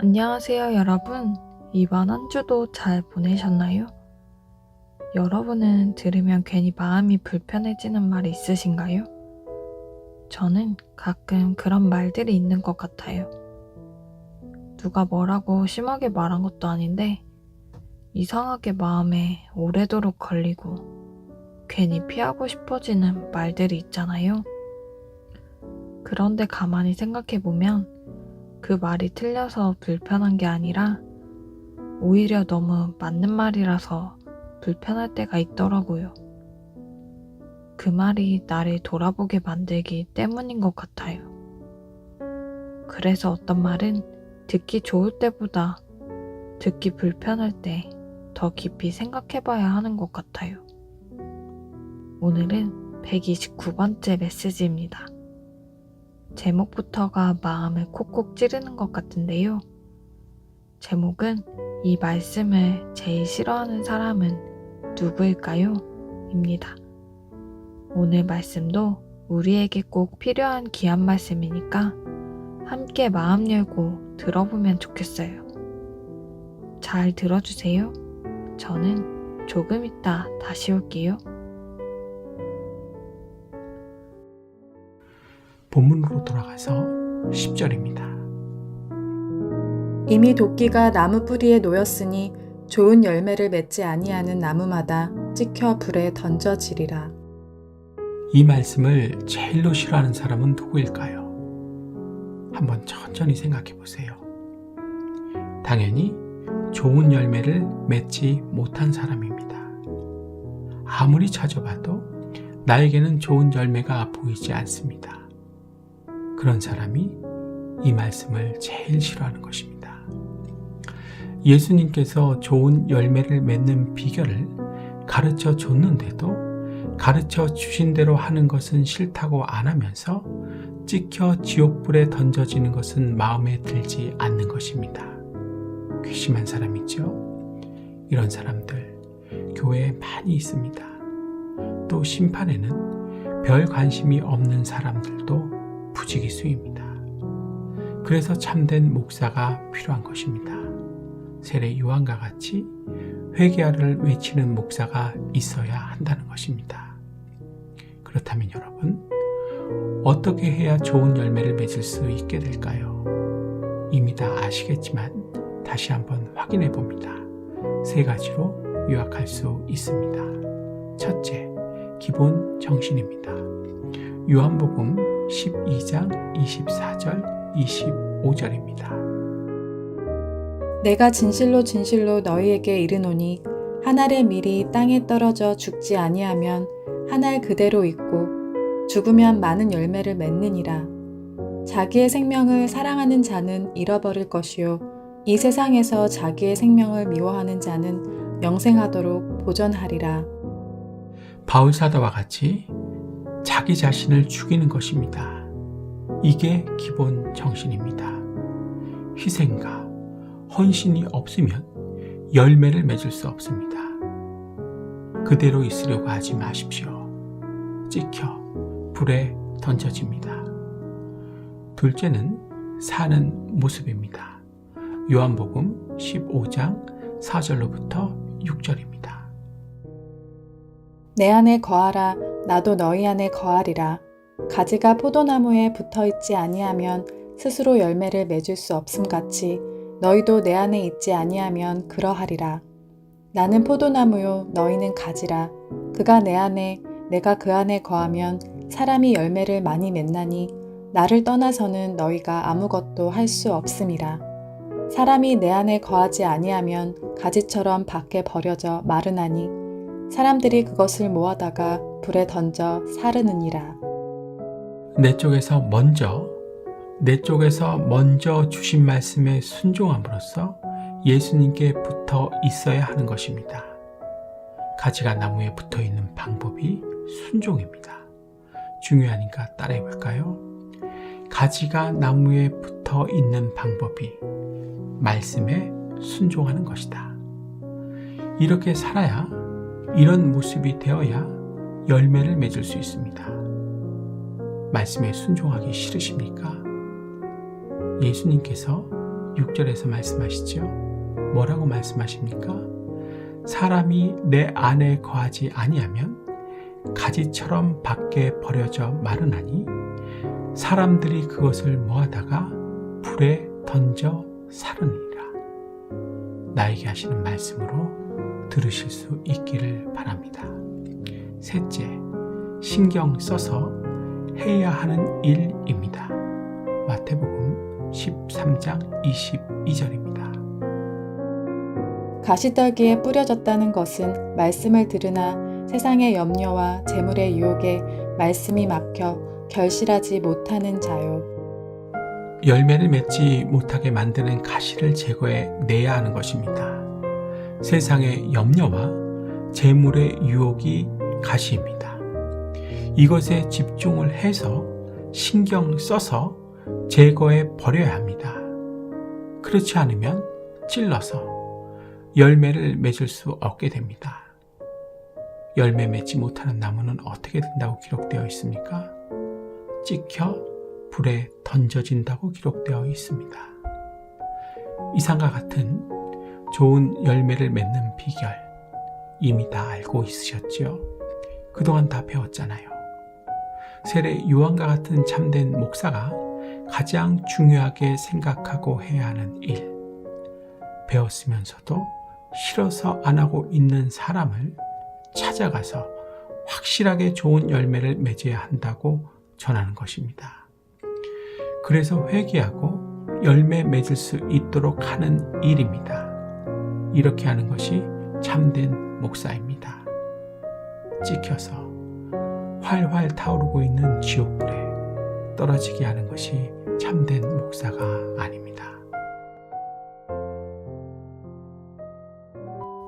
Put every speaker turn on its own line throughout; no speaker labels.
안녕하세요, 여러분. 이번 한 주도 잘 보내셨나요? 여러분은 들으면 괜히 마음이 불편해지는 말이 있으신가요? 저는 가끔 그런 말들이 있는 것 같아요. 누가 뭐라고 심하게 말한 것도 아닌데, 이상하게 마음에 오래도록 걸리고, 괜히 피하고 싶어지는 말들이 있잖아요. 그런데 가만히 생각해보면, 그 말이 틀려서 불편한 게 아니라, 오히려 너무 맞는 말이라서 불편할 때가 있더라고요. 그 말이 나를 돌아보게 만들기 때문인 것 같아요. 그래서 어떤 말은 듣기 좋을 때보다 듣기 불편할 때 더 깊이 생각해봐야 하는 것 같아요. 오늘은 129번째 메시지입니다. 제목부터가 마음을 콕콕 찌르는 것 같은데요. 제목은 이 말씀을 제일 싫어하는 사람은 누구일까요? 입니다. 오늘 말씀도 우리에게 꼭 필요한 귀한 말씀이니까 함께 마음 열고 들어보면 좋겠어요. 잘 들어주세요. 저는 조금 이따 다시 올게요.
본문으로 돌아가서 10절입니다.
이미 도끼가 나무 뿌리에 놓였으니 좋은 열매를 맺지 아니하는 나무마다 찍혀 불에 던져지리라.
이 말씀을 제일로 싫어하는 사람은 누구일까요? 한번 천천히 생각해 보세요. 당연히 좋은 열매를 맺지 못한 사람입니다. 아무리 찾아봐도 나에게는 좋은 열매가 보이지 않습니다. 그런 사람이 이 말씀을 제일 싫어하는 것입니다. 예수님께서 좋은 열매를 맺는 비결을 가르쳐 줬는데도 가르쳐 주신 대로 하는 것은 싫다고 안 하면서 찍혀 지옥불에 던져지는 것은 마음에 들지 않는 것입니다. 괘씸한 사람 있죠? 이런 사람들 교회에 많이 있습니다. 또 심판에는 별 관심이 없는 사람들도 부지기수입니다. 그래서 참된 목사가 필요한 것입니다. 세례 요한과 같이 회개하를 외치는 목사가 있어야 한다는 것입니다. 그렇다면 여러분, 어떻게 해야 좋은 열매를 맺을 수 있게 될까요? 이미 다 아시겠지만 다시 한번 확인해 봅니다. 3가지로 요약할 수 있습니다. 첫째, 기본 정신입니다. 요한복음 12장 24절 25절입니다.
내가 진실로 진실로 너희에게 이르노니 한 알의 밀이 땅에 떨어져 죽지 아니하면 한 알 그대로 있고 죽으면 많은 열매를 맺느니라. 자기의 생명을 사랑하는 자는 잃어버릴 것이요 이 세상에서 자기의 생명을 미워하는 자는 영생하도록 보존하리라.
바울 사도와 같이 자기 자신을 죽이는 것입니다. 이게 기본 정신입니다. 희생과 헌신이 없으면 열매를 맺을 수 없습니다. 그대로 있으려고 하지 마십시오. 찍혀 불에 던져집니다. 둘째는 사는 모습입니다. 요한복음 15장 4절로부터 6절입니다.
내 안에 거하라 나도 너희 안에 거하리라. 가지가 포도나무에 붙어있지 아니하면 스스로 열매를 맺을 수 없음같이 너희도 내 안에 있지 아니하면 그러하리라. 나는 포도나무요 너희는 가지라. 그가 내 안에 내가 그 안에 거하면 사람이 열매를 많이 맺나니 나를 떠나서는 너희가 아무것도 할 수 없음이라. 사람이 내 안에 거하지 아니하면 가지처럼 밖에 버려져 마르나니 사람들이 그것을 모아다가 불에 던져 사르느니라.
내 쪽에서 먼저 주신 말씀에 순종함으로써 예수님께 붙어 있어야 하는 것입니다. 가지가 나무에 붙어 있는 방법이 순종입니다. 중요하니까 따라해 볼까요? 가지가 나무에 붙어 있는 방법이 말씀에 순종하는 것이다. 이렇게 살아야, 이런 모습이 되어야 열매를 맺을 수 있습니다. 말씀에 순종하기 싫으십니까? 예수님께서 6절에서 말씀하시죠. 뭐라고 말씀하십니까? 사람이 내 안에 거하지 아니하면 가지처럼 밖에 버려져 마르나니 사람들이 그것을 모아다가 불에 던져 사르니라. 나에게 하시는 말씀으로 들으실 수 있기를 바랍니다. 셋째, 신경 써서 해야 하는 일입니다. 마태복음 13장 22절입니다.
가시떨기에 뿌려졌다는 것은 말씀을 들으나 세상의 염려와 재물의 유혹에 말씀이 막혀 결실하지 못하는 자요.
열매를 맺지 못하게 만드는 가시를 제거해 내야 하는 것입니다. 세상의 염려와 재물의 유혹이 가시입니다. 이것에 집중을 해서 신경 써서 제거해 버려야 합니다. 그렇지 않으면 찔러서 열매를 맺을 수 없게 됩니다. 열매 맺지 못하는 나무는 어떻게 된다고 기록되어 있습니까? 찍혀 불에 던져진다고 기록되어 있습니다. 이상과 같은 좋은 열매를 맺는 비결 이미 다 알고 있으셨죠? 그동안 다 배웠잖아요. 세례 요한과 같은 참된 목사가 가장 중요하게 생각하고 해야 하는 일, 배웠으면서도 싫어서 안 하고 있는 사람을 찾아가서 확실하게 좋은 열매를 맺어야 한다고 전하는 것입니다. 그래서 회개하고 열매 맺을 수 있도록 하는 일입니다. 이렇게 하는 것이 참된 목사입니다. 찍혀서 활활 타오르고 있는 지옥불에 떨어지게 하는 것이 참된 목사가 아닙니다.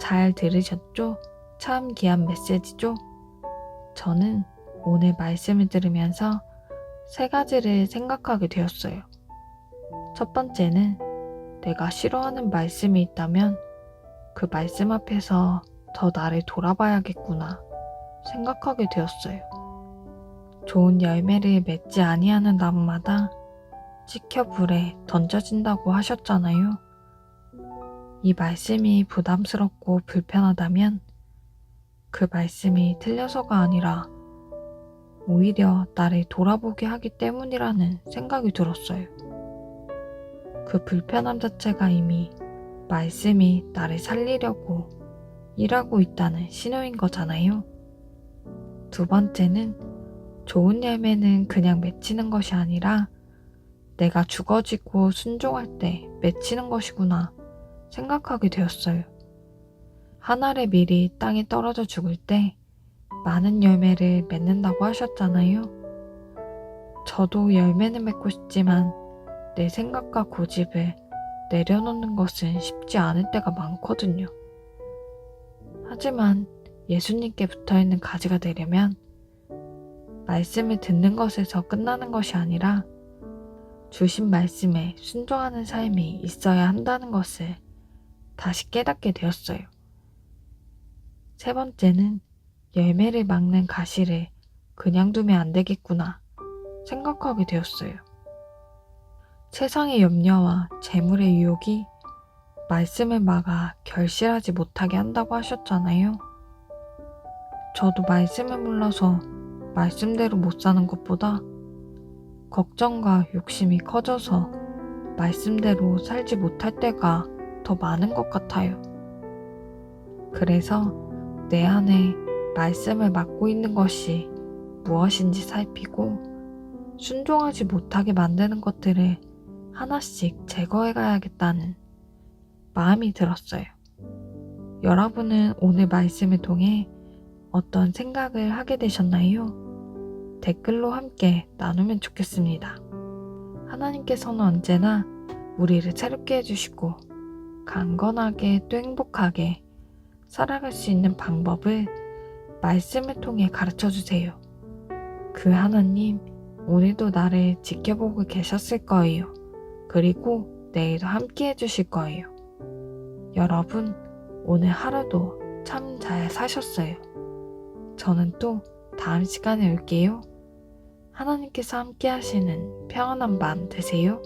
잘 들으셨죠? 참 귀한 메시지죠? 저는 오늘 말씀을 들으면서 세 가지를 생각하게 되었어요. 첫 번째는 내가 싫어하는 말씀이 있다면 그 말씀 앞에서 더 나를 돌아봐야겠구나 생각하게 되었어요. 좋은 열매를 맺지 아니하는 나무마다 찍혀 불에 던져진다고 하셨잖아요. 이 말씀이 부담스럽고 불편하다면 그 말씀이 틀려서가 아니라 오히려 나를 돌아보게 하기 때문이라는 생각이 들었어요. 그 불편함 자체가 이미 말씀이 나를 살리려고 일하고 있다는 신호인 거잖아요. 두 번째는 좋은 열매는 그냥 맺히는 것이 아니라 내가 죽어지고 순종할 때 맺히는 것이구나 생각하게 되었어요. 한 알의 밀이 땅에 떨어져 죽을 때 많은 열매를 맺는다고 하셨잖아요. 저도 열매는 맺고 싶지만 내 생각과 고집을 내려놓는 것은 쉽지 않을 때가 많거든요. 하지만 예수님께 붙어있는 가지가 되려면 말씀을 듣는 것에서 끝나는 것이 아니라 주신 말씀에 순종하는 삶이 있어야 한다는 것을 다시 깨닫게 되었어요. 세 번째는 열매를 막는 가시를 그냥 두면 안 되겠구나 생각하게 되었어요. 세상의 염려와 재물의 유혹이 말씀을 막아 결실하지 못하게 한다고 하셨잖아요. 저도 말씀을 몰라서 말씀대로 못 사는 것보다 걱정과 욕심이 커져서 말씀대로 살지 못할 때가 더 많은 것 같아요. 그래서 내 안에 말씀을 막고 있는 것이 무엇인지 살피고 순종하지 못하게 만드는 것들을 하나씩 제거해 가야겠다는 마음이 들었어요. 여러분은 오늘 말씀을 통해 어떤 생각을 하게 되셨나요? 댓글로 함께 나누면 좋겠습니다. 하나님께서는 언제나 우리를 새롭게 해주시고 강건하게 또 행복하게 살아갈 수 있는 방법을 말씀을 통해 가르쳐주세요. 그 하나님, 오늘도 나를 지켜보고 계셨을 거예요. 그리고 내일도 함께 해주실 거예요. 여러분, 오늘 하루도 참 잘 사셨어요. 저는 또 다음 시간에 올게요. 하나님께서 함께 하시는 평안한 밤 되세요.